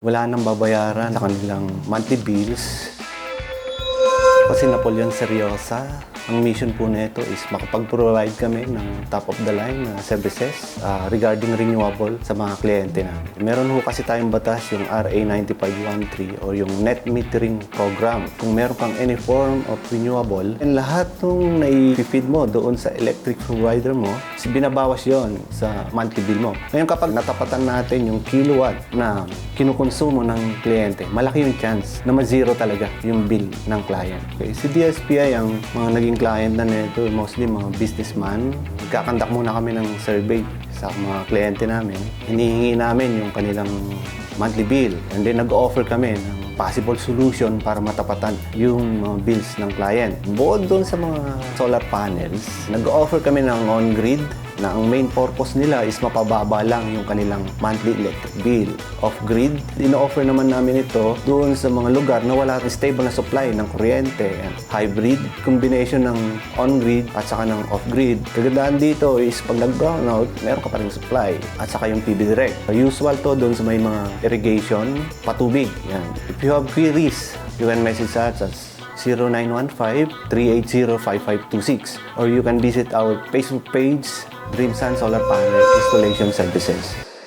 Wala nang babayaran sa kanilang monthly bills. Kasi Napoleon Seryosa, ang mission po nito is makapag-provide kami ng top-of-the-line na services regarding renewable sa mga kliyente namin. Meron ho kasi tayong batas yung RA 9513 o yung net metering program. Kung meron kang any form of renewable, and lahat ng nai-feed mo doon sa electric provider mo, binabawas yon sa monthly bill mo. Ngayon kapag natapatan natin yung kilowatt na kinukonsumo ng kliyente, malaki yung chance na ma-zero talaga yung bill ng client. Okay, si DSPI, ang mga naging client na nito, mostly mga businessman. Nagkakandak muna kami ng survey sa mga kliyente namin. Hinihingi namin yung kanilang monthly bill. And then nag-offer kami ng possible solution para matapatan yung mga bills ng client. Bukod doon sa mga solar panels, nag-offer kami ng on-grid na ang main purpose nila is mapababa lang yung kanilang monthly electric bill. Off-grid, ino-offer naman namin ito doon sa mga lugar na wala stable na supply ng kuryente. Hybrid, combination ng on-grid at saka ng off-grid. Kagandaan dito is pag nag-brownout, meron ka pa rin supply at saka yung PV Direct. Usual to doon sa may mga irrigation, patubig. Yan. If you have queries, you can message us at 0915-380-5526 or you can visit our Facebook page, Dream Sun Solar Panel Installation Services.